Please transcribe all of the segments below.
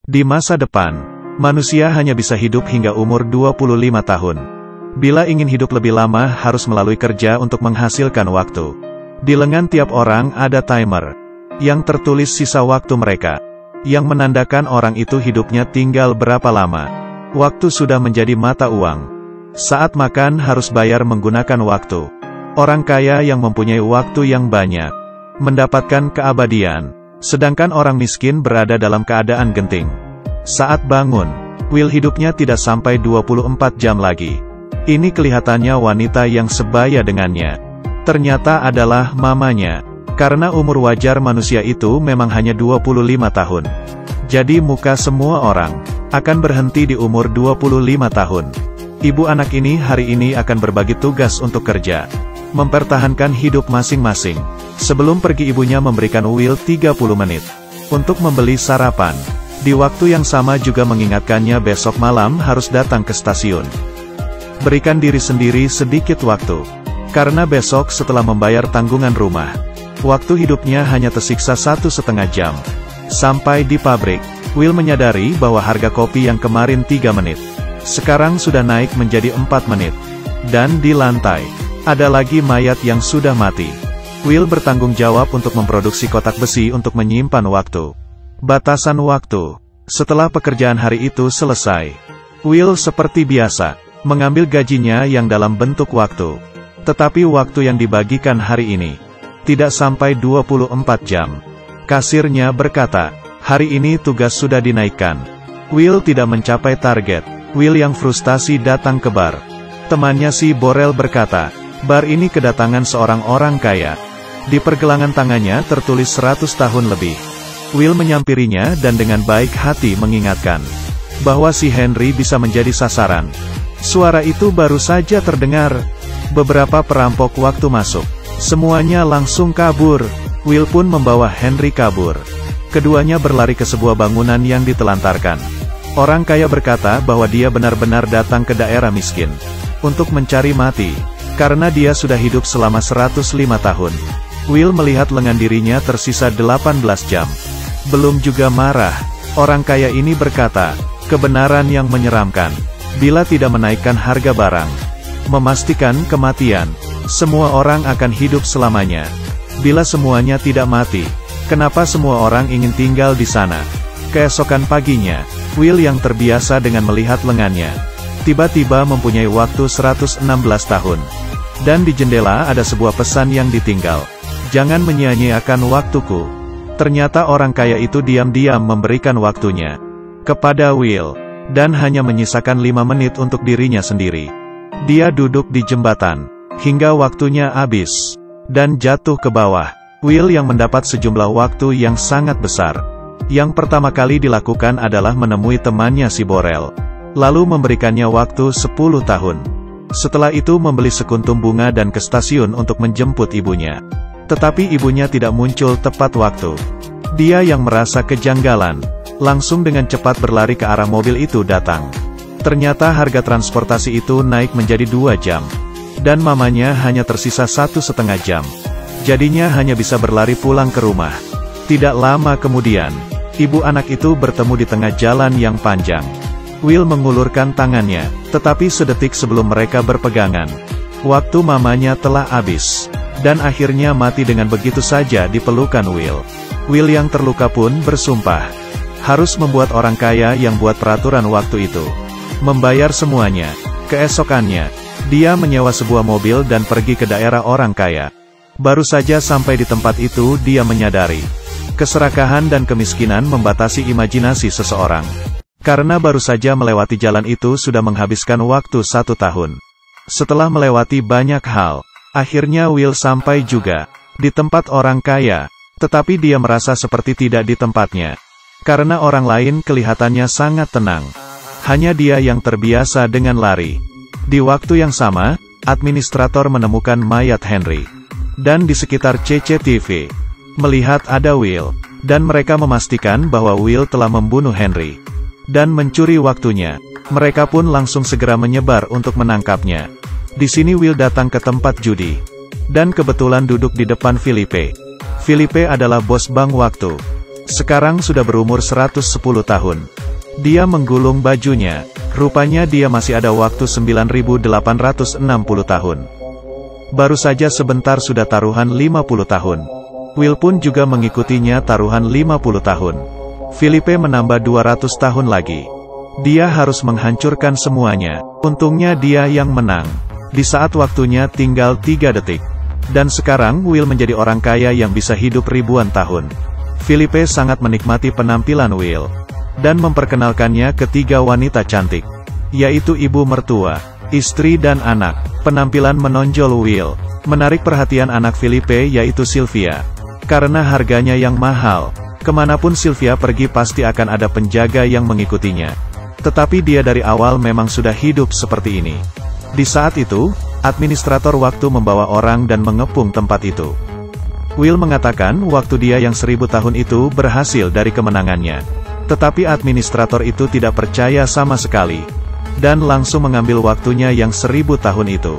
Di masa depan, manusia hanya bisa hidup hingga umur 25 tahun. Bila ingin hidup lebih lama harus melalui kerja untuk menghasilkan waktu. Di lengan tiap orang ada timer, yang tertulis sisa waktu mereka, yang menandakan orang itu hidupnya tinggal berapa lama. Waktu sudah menjadi mata uang. Saat makan harus bayar menggunakan waktu. Orang kaya yang mempunyai waktu yang banyak, mendapatkan keabadian. Sedangkan orang miskin berada dalam keadaan genting. Saat bangun, Will hidupnya tidak sampai 24 jam lagi. Ini kelihatannya wanita yang sebaya dengannya. Ternyata adalah mamanya. Karena umur wajar manusia itu memang hanya 25 tahun. Jadi muka semua orang akan berhenti di umur 25 tahun. Ibu anak ini hari ini akan berbagi tugas untuk kerja, mempertahankan hidup masing-masing. Sebelum pergi ibunya memberikan Will 30 menit untuk membeli sarapan. Di waktu yang sama juga mengingatkannya besok malam harus datang ke stasiun. Berikan diri sendiri sedikit waktu. Karena besok setelah membayar tanggungan rumah, waktu hidupnya hanya tersisa 1,5 jam. Sampai di pabrik, Will menyadari bahwa harga kopi yang kemarin 3 menit, sekarang sudah naik menjadi 4 menit. Dan di lantai, ada lagi mayat yang sudah mati. Will bertanggung jawab untuk memproduksi kotak besi untuk menyimpan waktu. Batasan waktu. Setelah pekerjaan hari itu selesai, Will seperti biasa, mengambil gajinya yang dalam bentuk waktu. Tetapi waktu yang dibagikan hari ini, tidak sampai 24 jam. Kasirnya berkata, hari ini tugas sudah dinaikkan. Will tidak mencapai target. Will yang frustasi datang ke bar. Temannya si Borel berkata, bar ini kedatangan seorang orang kaya. Di pergelangan tangannya tertulis 100 tahun lebih. Will menyampirinya dan dengan baik hati mengingatkan bahwa si Henry bisa menjadi sasaran. Suara itu baru saja terdengar. Beberapa perampok waktu masuk. Semuanya langsung kabur. Will pun membawa Henry kabur. Keduanya berlari ke sebuah bangunan yang ditelantarkan. Orang kaya berkata bahwa dia benar-benar datang ke daerah miskin untuk mencari mati, karena dia sudah hidup selama 105 tahun. Will melihat lengan dirinya tersisa 18 jam. Belum juga marah, orang kaya ini berkata, kebenaran yang menyeramkan. Bila tidak menaikkan harga barang, memastikan kematian, semua orang akan hidup selamanya. Bila semuanya tidak mati, kenapa semua orang ingin tinggal di sana? Keesokan paginya, Will yang terbiasa dengan melihat lengannya, tiba-tiba mempunyai waktu 116 tahun. Dan di jendela ada sebuah pesan yang ditinggal. Jangan menyia-nyiakan waktuku. Ternyata orang kaya itu diam-diam memberikan waktunya kepada Will, dan hanya menyisakan 5 menit untuk dirinya sendiri. Dia duduk di jembatan, hingga waktunya habis, dan jatuh ke bawah. Will yang mendapat sejumlah waktu yang sangat besar. Yang pertama kali dilakukan adalah menemui temannya si Borel, lalu memberikannya waktu 10 tahun. Setelah itu membeli sekuntum bunga dan ke stasiun untuk menjemput ibunya. Tetapi ibunya tidak muncul tepat waktu. Dia yang merasa kejanggalan, langsung dengan cepat berlari ke arah mobil itu datang. Ternyata harga transportasi itu naik menjadi 2 jam. Dan mamanya hanya tersisa 1,5 jam. Jadinya hanya bisa berlari pulang ke rumah. Tidak lama kemudian, ibu anak itu bertemu di tengah jalan yang panjang. Will mengulurkan tangannya, tetapi sedetik sebelum mereka berpegangan, waktu mamanya telah habis. Dan akhirnya mati dengan begitu saja di pelukan Will. Will yang terluka pun bersumpah, harus membuat orang kaya yang buat peraturan waktu itu membayar semuanya. Keesokannya, dia menyewa sebuah mobil dan pergi ke daerah orang kaya. Baru saja sampai di tempat itu dia menyadari, keserakahan dan kemiskinan membatasi imajinasi seseorang. Karena baru saja melewati jalan itu sudah menghabiskan waktu 1 tahun. Setelah melewati banyak hal, akhirnya Will sampai juga di tempat orang kaya, tetapi dia merasa seperti tidak di tempatnya. Karena orang lain kelihatannya sangat tenang. Hanya dia yang terbiasa dengan lari. Di waktu yang sama, administrator menemukan mayat Henry. Dan di sekitar CCTV, melihat ada Will, dan mereka memastikan bahwa Will telah membunuh Henry dan mencuri waktunya. Mereka pun langsung segera menyebar untuk menangkapnya. Di sini Will datang ke tempat judi, dan kebetulan duduk di depan Filipe. Filipe adalah bos bank waktu. Sekarang sudah berumur 110 tahun. Dia menggulung bajunya. Rupanya dia masih ada waktu 9.860 tahun. Baru saja sebentar sudah taruhan 50 tahun. Will pun juga mengikutinya taruhan 50 tahun. Felipe menambah 200 tahun lagi. Dia harus menghancurkan semuanya. Untungnya dia yang menang. Di saat waktunya tinggal 3 detik. Dan sekarang Will menjadi orang kaya yang bisa hidup ribuan tahun. Felipe sangat menikmati penampilan Will. Dan memperkenalkannya ke 3 wanita cantik. Yaitu ibu mertua, istri dan anak. Penampilan menonjol Will menarik perhatian anak Felipe yaitu Sylvia. Karena harganya yang mahal, kemanapun Sylvia pergi pasti akan ada penjaga yang mengikutinya. Tetapi dia dari awal memang sudah hidup seperti ini. Di saat itu, administrator waktu membawa orang dan mengepung tempat itu. Will mengatakan waktu dia yang 1000 tahun itu berhasil dari kemenangannya. Tetapi administrator itu tidak percaya sama sekali. Dan langsung mengambil waktunya yang 1000 tahun itu.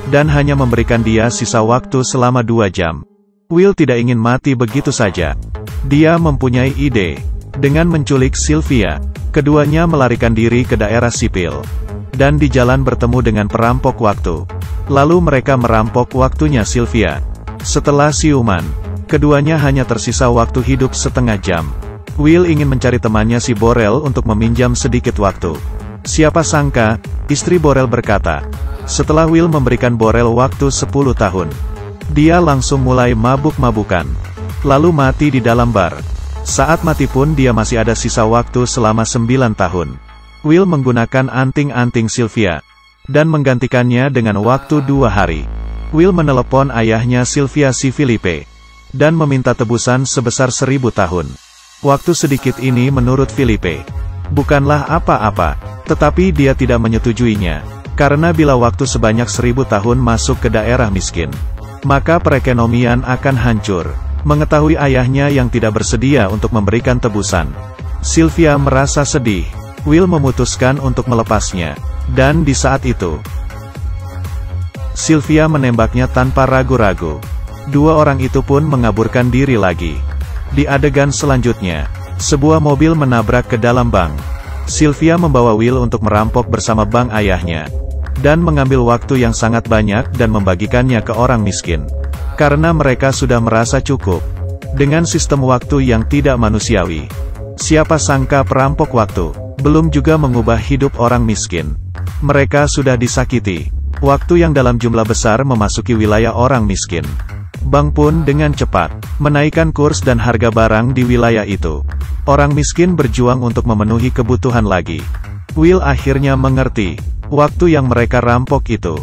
Dan hanya memberikan dia sisa waktu selama 2 jam. Will tidak ingin mati begitu saja. Dia mempunyai ide. Dengan menculik Sylvia, keduanya melarikan diri ke daerah sipil. Dan di jalan bertemu dengan perampok waktu. Lalu mereka merampok waktunya Sylvia. Setelah siuman, keduanya hanya tersisa waktu hidup setengah jam. Will ingin mencari temannya si Borel untuk meminjam sedikit waktu. Siapa sangka, istri Borel berkata. Setelah Will memberikan Borel waktu 10 tahun. Dia langsung mulai mabuk-mabukan. Lalu mati di dalam bar. Saat mati pun dia masih ada sisa waktu selama 9 tahun. Will menggunakan anting-anting Sylvia. Dan menggantikannya dengan waktu 2 hari. Will menelepon ayahnya Sylvia si Felipe. Dan meminta tebusan sebesar 1000 tahun. Waktu sedikit ini menurut Felipe bukanlah apa-apa. Tetapi dia tidak menyetujuinya. Karena bila waktu sebanyak 1000 tahun masuk ke daerah miskin, maka perekonomian akan hancur. Mengetahui ayahnya yang tidak bersedia untuk memberikan tebusan, Sylvia merasa sedih. Will memutuskan untuk melepasnya. Dan di saat itu, Sylvia menembaknya tanpa ragu-ragu. 2 orang itu pun mengaburkan diri lagi. Di adegan selanjutnya, sebuah mobil menabrak ke dalam bank. Sylvia membawa Will untuk merampok bersama bank ayahnya. Dan mengambil waktu yang sangat banyak dan membagikannya ke orang miskin. Karena mereka sudah merasa cukup dengan sistem waktu yang tidak manusiawi. Siapa sangka perampok waktu belum juga mengubah hidup orang miskin. Mereka sudah disakiti. Waktu yang dalam jumlah besar memasuki wilayah orang miskin. Bank pun dengan cepat menaikkan kurs dan harga barang di wilayah itu. Orang miskin berjuang untuk memenuhi kebutuhan lagi. Will akhirnya mengerti. Waktu yang mereka rampok itu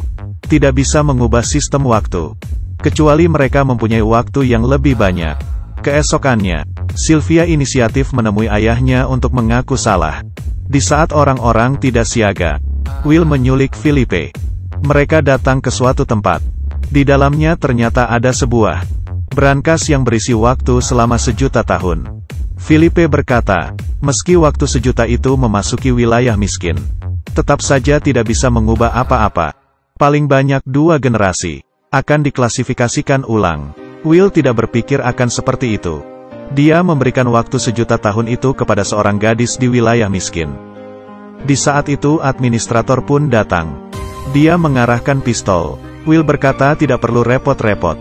tidak bisa mengubah sistem waktu. Kecuali mereka mempunyai waktu yang lebih banyak. Keesokannya, Sylvia inisiatif menemui ayahnya untuk mengaku salah. Di saat orang-orang tidak siaga, Will menyulik Felipe. Mereka datang ke suatu tempat. Di dalamnya ternyata ada sebuah brankas yang berisi waktu selama 1.000.000 tahun. Felipe berkata, meski waktu 1.000.000 itu memasuki wilayah miskin, tetap saja tidak bisa mengubah apa-apa. Paling banyak 2 generasi akan diklasifikasikan ulang. Will tidak berpikir akan seperti itu. Dia memberikan waktu 1.000.000 tahun itu kepada seorang gadis di wilayah miskin. Di saat itu administrator pun datang. Dia mengarahkan pistol. Will berkata tidak perlu repot-repot.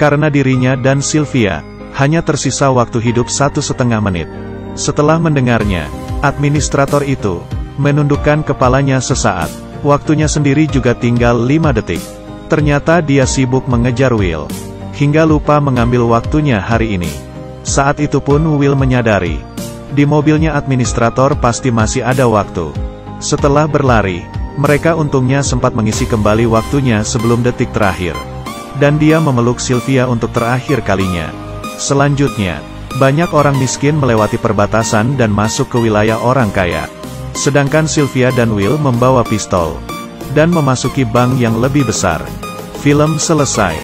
Karena dirinya dan Sylvia hanya tersisa waktu hidup 1,5 menit. Setelah mendengarnya, administrator itu menundukkan kepalanya sesaat. Waktunya sendiri juga tinggal 5 detik. Ternyata dia sibuk mengejar Will, hingga lupa mengambil waktunya hari ini. Saat itu pun Will menyadari, di mobilnya administrator pasti masih ada waktu. Setelah berlari, mereka untungnya sempat mengisi kembali waktunya sebelum detik terakhir. Dan dia memeluk Sylvia untuk terakhir kalinya. Selanjutnya, banyak orang miskin melewati perbatasan dan masuk ke wilayah orang kaya. Sedangkan Sylvia dan Will membawa pistol dan memasuki bank yang lebih besar. Film selesai.